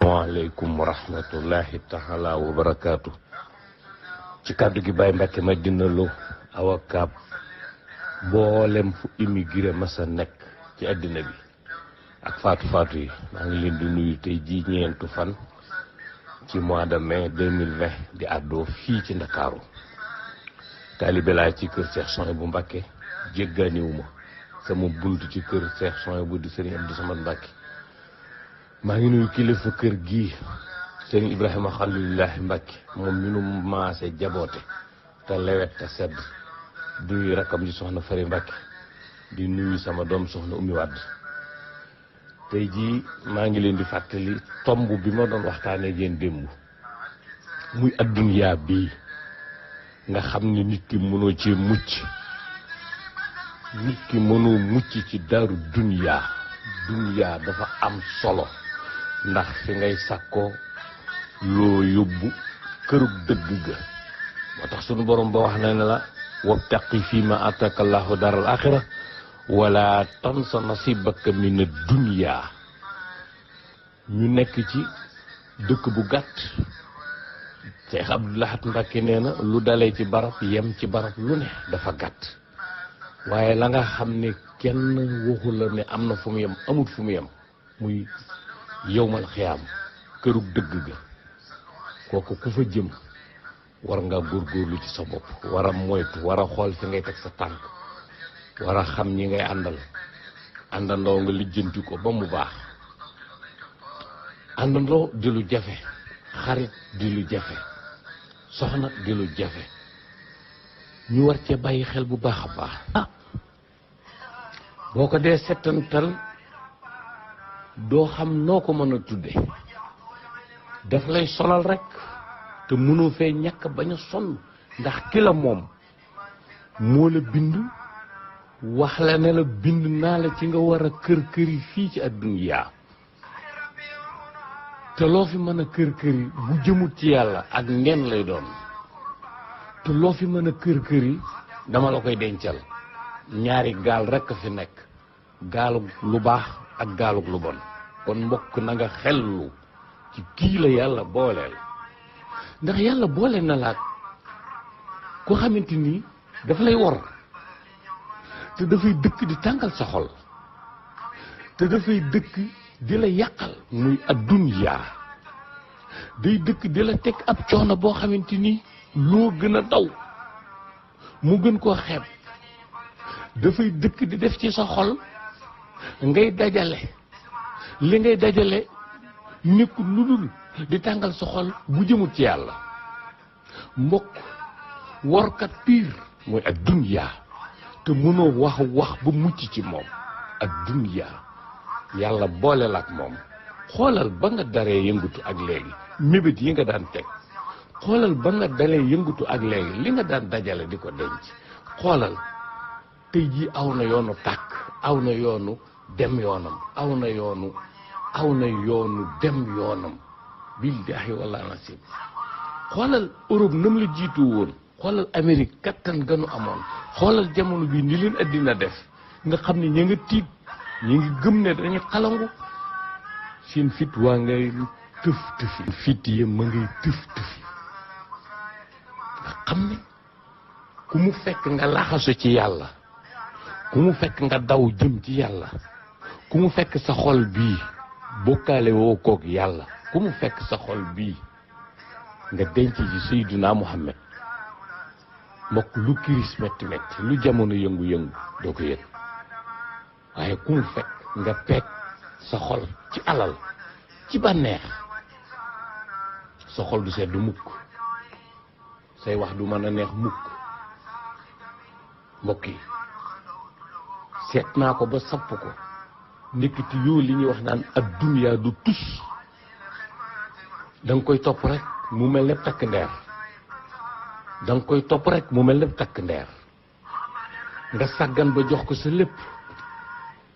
asalaamaaleykum wa rahmatullahi taala wa barakaatu. ci kàddu gi Baye Mbacke Madina Lo avocat mboolem fu immigré masa nekk ci àddina bi ak faatu yi maa ngi leen di nuyu tey ji ñeentu fan ci mois de mai 2020 di àddoo fii ci Ndakaaru taalibe laa ci kër Cheikh Souhaïbou Mbacké jéggaaniwuma sama bunt ci kër Cheikh Souhaïbou di Serigne Abdou Samad Mbacké maa ngi nuyu kilifa kër gii Serigne Ibrahima Khalilillahi Mbacké moom mi nu maase jaboote te lewet te sedd di nuyu rakkam ji soxna Fari Mbacké di nuyu sama doom soxna Oumy Wade tey jii maa ngi leen di fàttali tomb bi ma doon waxtaanee yéen démb muy adduniyaa bii nga xam ni nit ki mënoo ci mucc nit ki mënoo mucc ci daaru duniyaa dafa am solo ndax fi ngay sàkkoo loo yóbbu kërug dëgg ga moo tax sunu borom ba wax na ne la wabtaqi fii ma ataka allahu daral axira wala tansa nasibaka min ad-dunya ñu nekk ci dëkk bu gàtt Cheikh Abdou Lahad Mbacké nee na lu dalee ci barab yem ci barab lu ne dafa gàtt waaye la nga xam ne kenn waxu la ne am na fu mu yem amut fu mu yem muy yowmal xiyaam kërug dëgg ga kooku ku fa jëm war nga góorgóorlu ci sa bopp war a moytu war a xool fi ngay teg sa tànk war a xam ñi ngay àndandoo nga lijjanti ko ba mu baax àndandoo di lu jafe xarit di lu jafe soxna di lu jafe ñu war cee bàyyi xel bu baax a baax boo ko dee settantal doo xam noo ko mën a tudde daf lay sonal rek te mënoo fee ñàkk bañ a sonn ndax ki la moom moo la bind wax la ne la bind naa la ci nga war a kër-këri fii ci adduniyaa te loo fi mën a kër-këri bu jëmut ci yàlla ak ngeen lay doon te loo fi mën a kër-këri dama la koy dencal ñaari gaal rekk a fi nekk gaalug lu baax ak gaalug lu bon kon mbokk na nga xellu ci kii la yàlla booleel ndax yàlla boole na laat koo xamante ni dafa lay wor te dafay dëkk di tàngal sa xol te dafay dëkk di la yàqal muy adduniyaa day dëkk di la teg ab coono boo xamante ni loo gën a daw mu gën koo xeeb dafay dëkk di def ci sa xol ngay dajale li ngay dajale nekkul lu dul di tàngal sa xol bu jëmut ci yàlla mbokk workat piir mooy adduniyaa te mënoo wax ba mucc ci moom adduniyaa yàlla boole la ak moom xoolal ba nga daree yëngatu ak léegi mébét yi nga daan teg xoolal ba nga dalee yëngatu ak léegi li nga daan dajale di ko denc xoolal tey jii aw na yoonu tàkk aw na yoonu dem yoonam aw na yoonu dem yoonam billaahi wallaahi nasiib xoolal Europe nam la jiitu woon xoolal Amérique kattan ganu amoon xoolal jamono bi ni leen addina def nga xam ne ña nga tiit ñi ngi gëm ne dañuy xalangu seen fit waa ngay tëf tëfi fit yi ma ngay tëf tëfi nga xam ne ku mu fekk nga laxasu ci yàlla ku mu fekk nga daw jëm ci yàlla ku mu fekk sa xol bii bokkaale woo koog yàlla ku mu fekk sa xol bii nga denc ci Seydina Muhammad mbokk lu kiris metti metti lu jamono yëngu-yëngu doo ko yëg waaye ku mu fekk nga peeg sa xol ci alal ci bànneex sa xol du sedd mukk say wax du mën a neex mukk mbokk yi seet naa ko ba sapp ko ndekiti yoo li ñuy wax naan adduniyaa du tus da nga koy topp rek mu mel ne takk ndeer da nga koy topp rek mu mel ne takk ndeer nga sàggan ba jox ko sa lépp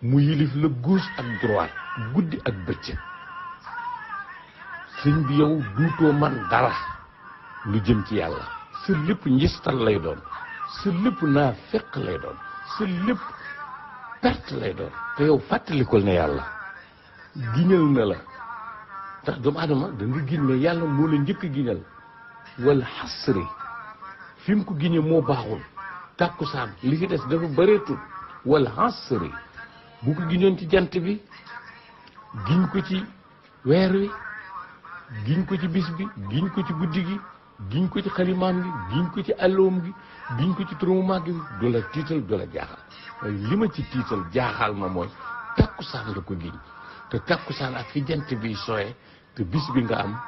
mu yilif la gauche ak droite guddi ak bëccëg sëñ bi yow duutoo man dara lu jëm ci yàlla sa lépp njistal lay doon sa lépp naa fekk lay doon sa lépp perte lay doon te yow fàttalikul ne yàlla giñal na la tax doomu aadama da nga giñ ne yàlla moo la njëkk a giñal wal xasri fi mu ko giñee moo baaxul tàkkusaan li ci des dafa bëreetul wal xasri bu ko giñoon ci jant bi giñ ko ci weer wi giñ ko ci bis bi giñ ko ci guddi gi giñ ko ci xalimaam gi giñ ko ci àlloom gi giñ ko ci turumu màgg bi du la tiital du la jaaxal waaye li ma ci tiital jaaxal ma mooy tàkkusaan la ko giñ te tàkkusaan ak fi jant bi soye te bis bi nga am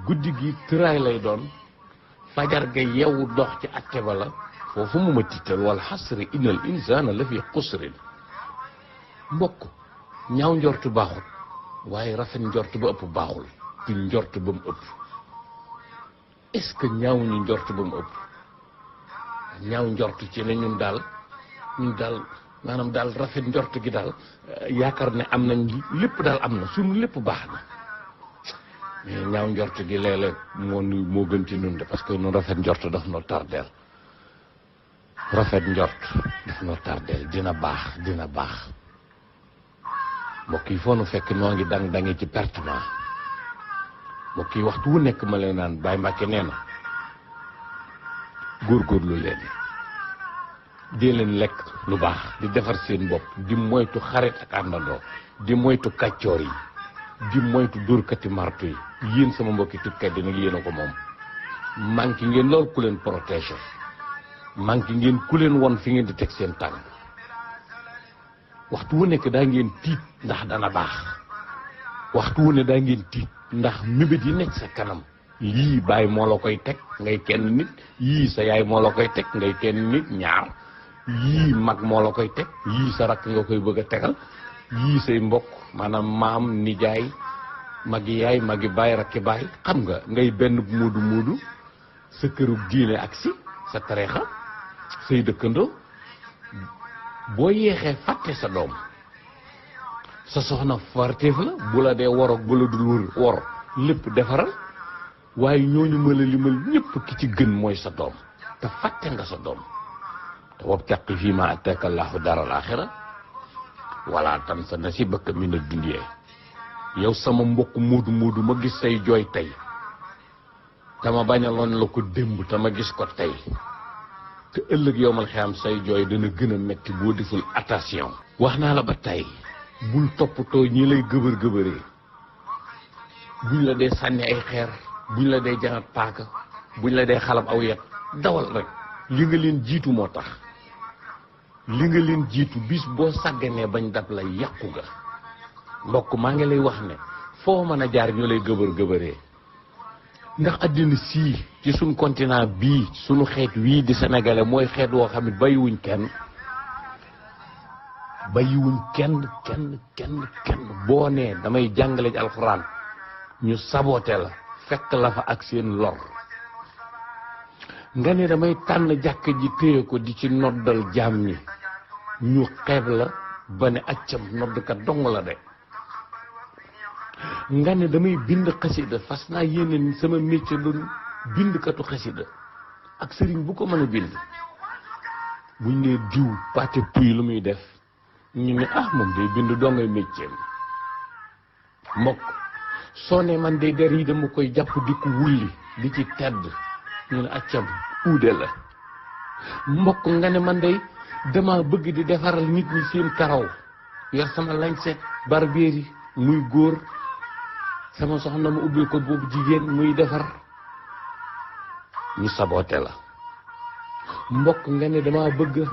guddi gi tëraay lay doon fajar ga yeewu dox ci atte ba la foofu mu ma tiital wal xasri innal insaana la fi xusrin mbokk ñaaw njort baaxul waaye rafet njort ba ëpp baaxul te njort ba mu ëpp est-ce que ñaawuñu njort ba mu ëpp ñaaw njort ci ne ñun daal maanaam daal rafet njort gi daal yaakaar ne am nañ lépp daal am na suñu lépp baax na mais ñaaw njort gi léeg-léeg moo gën ci ñun de parce que ñun rafet njort daf noo tardeel rafet njort daf noo tardeel dina baax mbokk yi foo nu fekk noo ngi dangi ci pertement mbokk yi waxtu wu nekk ma leen naan Baye Mbacke nee na góorgóorlu leen dee leen lekk lu baax di defar seen bopp di moytu xarit ak àndandoo di moytu kàccoor yi di moytu dóorkati martu yi yéen sama mbokki tukkat yi nag yéen a ko moom manqué ngeen lool ku leen protéger manqué ngeen ku leen won fi ngeen di teg seen tànk waxtu wu nekk daa ngeen tiit ndax dana baax waxtu wu ne daa ngeen tiit ndax mébét yi nekk sa kanam lii baay moo la koy teg ngay kenn nit yii sa yaay moo la koy teg ngay kenn nit ñaar yii mag moo la koy teg yii sa rakk nga koy bëgg a tegal yii say mbokk maanaam maam nijaay magi yaay magi baay rakki baay xam nga ngay benn muudu sa kërub diine ak si sa tareexa say dëkkandoo boo yeexee fàtte sa doom sa soxna farteef la bu la dee woroog bu la dul wor lépp defaral waaye ñooñu ma la limal ñëpp ki ci gën mooy sa doom te fàtte nga sa doom te wabtaqi fii ma ataaka Allahu daaral aaxira wala tansa nasiibaka mina dunya yow sama mbokk muudu ma gis say jooy tey te ma bañaloon la ko démb te ma gis ko tey te ëllëg yowmal xiyaam say jooy dana gën a metti boo deful attention wax naa la ba tey bul toppatoo ñi lay gëbëree buñ la dee sànni ay xeer buñ la dee jangat paaka buñ la dee xalab aw yet dawal rek li nga leen jiitu moo tax li nga leen jiitu bis boo sàgganee bañ dab la yàqu ga mbokk maa ngi lay wax ne foo mën a jaar ñu lay gëbëree ndax àddina sii ci suñ continent bii suñu xeet wii di sénégalais mooy xeet woo xam ne bàyyiwuñ kenn boo nee damay jàngale ci alxuraan ñu saboote la fekk la fa ak seen lor nga ne damay tànn jàkk ji téye ko di ci noddal jaam ñi ñu xeeb la ba ne accam noddkat dong la de nga ne damay bind xasida fas naa yéene sama métier doon bindkatu xasida ak sëriñ bu ko mën a bind buñ ne diw pâté puy lu muy def ñu ne moom day bind doo ngay métier mbokk soo ne man day der yi dama koy jàpp di ko wulli di ci tedd ñu ne accam uude la mbokk nga ne man day dama bëgg di defaral nit ñi seen karaw yor sama lañset barbeer yi muy góor sama soxna ma ubbil ko boobu jigéen muy defar ñu saboote la mbokk nga ne dama bëgg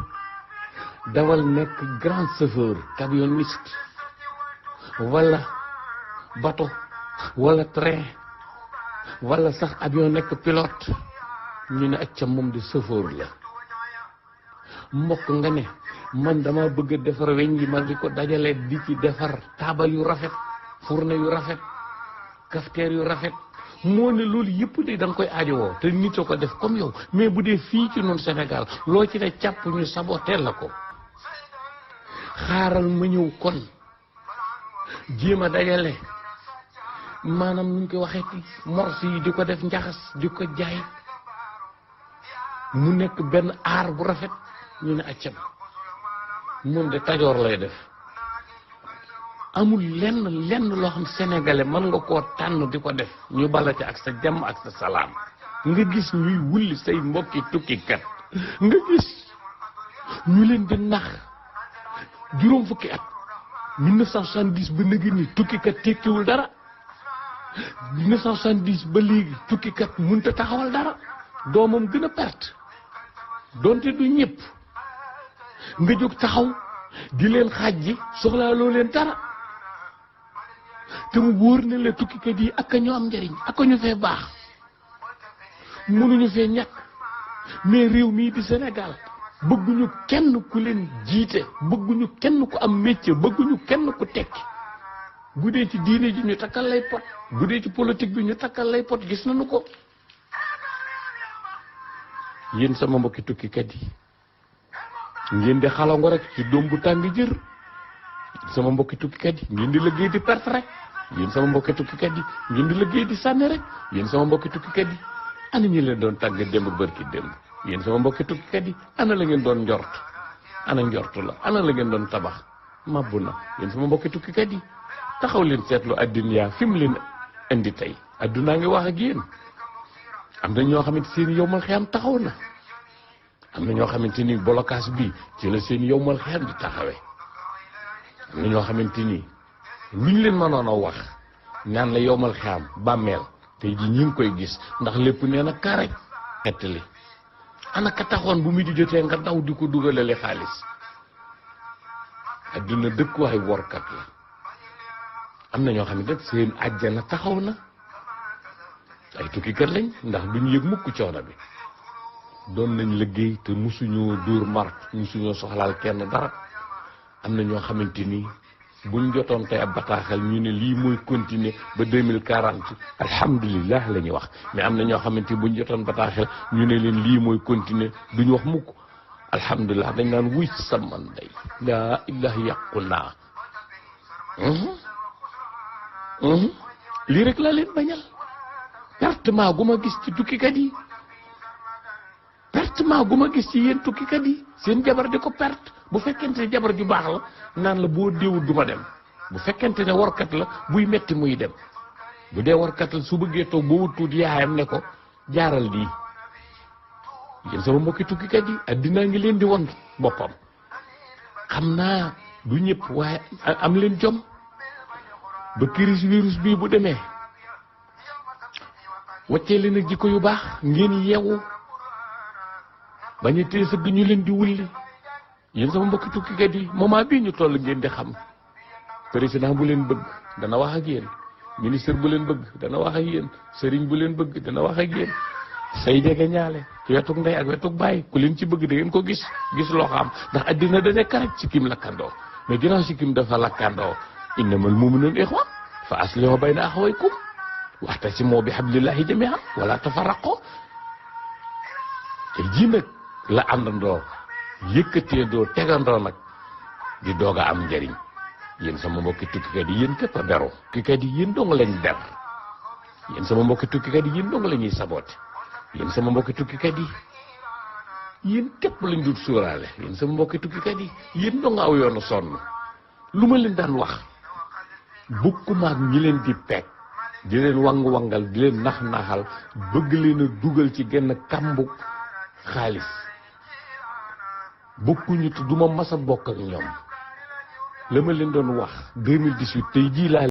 dawal nekk grand chauffeur camionniste wala bateau wala train wala sax avion nekk pilote ñu ne acca moom di chauffeur la mbokk nga ne man dama bëgg a defar weñ yi ma di ko dajale di ci defar taabal yu rafet fourne yu rafet cafetière yu rafet moo ne loolu yëpp de da nga koy aajowoo te nit a ko def comme yow mais bu dee fii ci noonu Sénégal loo ci ne càpp ñu saboteel la ko xaaral ma ñëw kon jéem a dajale maanaam nu ñu koy waxeeti morse yi di ko def njaxas di ko jaay mu nekk benn aar bu rafet ñu ne accam moom de tajoor lay def amul lenn loo xam sénégalais mën nga koo tànn di ko def ñu balate ak sa jàmm ak sa salaam nga gis ñuy wulli say mbokki tukkikat nga gis ñu leen di nax juróom fukki at 1970 ba nëgë ni tukkikat tekkiwul dara 1970 ba léegi tukkikat mënta taxawal dara doomam gën a perte donte du ñëpp nga jóg taxaw di leen xàjji soxlaaloo leen dara te mu wóor ne la tukkikat yi ak ñu am njariñ ak ñu fee baax mënuñu fee ñàkk mais réew mii di Sénégal bëgguñu kenn ku leen jiite bëgguñu kenn ku am métier bëgguñu kenn ku tekki bu dee ci diine ji ñu takkal lay pot bu dee ci politique bi ñu takkal lay pot gis nañu ko. yéen sama mbokki tukkikat yi ngeen di xalango rek ci doom bu tàng jër sama mbokki tukkikat yi ngeen di liggéey di perte rek yéen sama mbokki tukkikat yi ngeen di liggéey di sànni rek yéen sama mbokki tukkikat yi ana ñi leen doon tàgg démb bërki démb yéen sama mbokki tukkikat yi ana la ngeen doon njort ana njortu la ana la ngeen doon tabax mabbu na yéen sama mbokki tukkikat yi taxaw leen seetlu adduna fi mu leen indi tey addunaa ngi wax ak yéen am na ñoo xamante seen yowmal xiyam taxaw na am na ñoo xamante ni blocage bi ci la seen yowmal xiyam di taxawee am na ñoo xamante ni luñ leen mënoon a wax naan la yowmal xiyam bàmmeel tey ji ñi ngi koy gis ndax lépp nee na karaj xettali ana ka taxoon bu mu di jotee nga daw di ko dugalale xaalis adduna dëkkuwaay workat la am na ñoo xamante ne seen àjjana taxaw na ay tukkikat lañ ndax duñ yëg mukk coono bi doon nañ liggéey te musuñoo dóor mart musuñoo soxlaal kenn dara am na ñoo xamante ni buñ jotoon tey ab bataaxal ñu ne lii mooy continuer ba 2040 alhamdulilah la ñuy wax mais am na ñoo xamante ni buñ jotoon bataaxal ñu ne leen lii mooy continuer duñ wax mukk alhamdulilah dañ naan wuy saman day laa ilaha yàqu naa lii rek laa leen bañal pertement gu ma gis ci tukkikat yi pertement gu ma gis ci yéen tukkikat yi seen jabar di ko perte bu fekkente ne jabar ju baax la naan la boo déewul du ma dem bu fekkente ne warkat la buy metti muy dem bu dee warkat la su bëggee toog boo wut tuuti yaayam ne ko jaaral di yéen sama mbokki tukkikat yi addinaa ngi leen di won boppam xam naa du ñëpp waaye am leen jom ba crise virus bii bu demee waccee leen ak jikko yu baax ngeen yeewu bañ a tee sëgg ñu leen di wulli yéen sama mbokki tukkikat yi moment bii ñu toll ngeen di xam président bu leen bëgg dana wax ak yéen ministre bu leen bëgg dana wax ak yéen sëriñ bu leen bëgg dana wax ak yéen say jege ñaale ci wetuk ndey ak wetuk bàyyi ku leen ci bëgg da ngeen ko gis loo xam ndax addina da nekk rek ci kim lakkandoo mais ginnaaw si kim dafa lakkandoo innamal mu'minuuna ixwa fa aslihu bayna axawaykum wa'tasimu bi hablillahi jamii'an wala tafarraqu te ji nag la àndandoo yëkkatee doo tegandoo nag di doog a am njëriñ yéen sama mbokki tukkikat yi yéen képp a beru tukkikat yi yéen dong lañ ber yéen sama mbokki tukkikat yi yéen dong la ñuy saboote yéen sama mbokki tukkikat yi yéen képp lañ dul suuraale yéen sama mbokki tukkikat yi yéen dong aw yoonu sonn lu ma leen daan wax bukkuma ak ñi leen di peeg di leen wang-wangal di leen nax-naxal bëgg leen a dugal ci genn kàmbu xaalis bokkuñu te duma mas a bokk ak ñoom la ma leen doon wax 2018 tey jii laa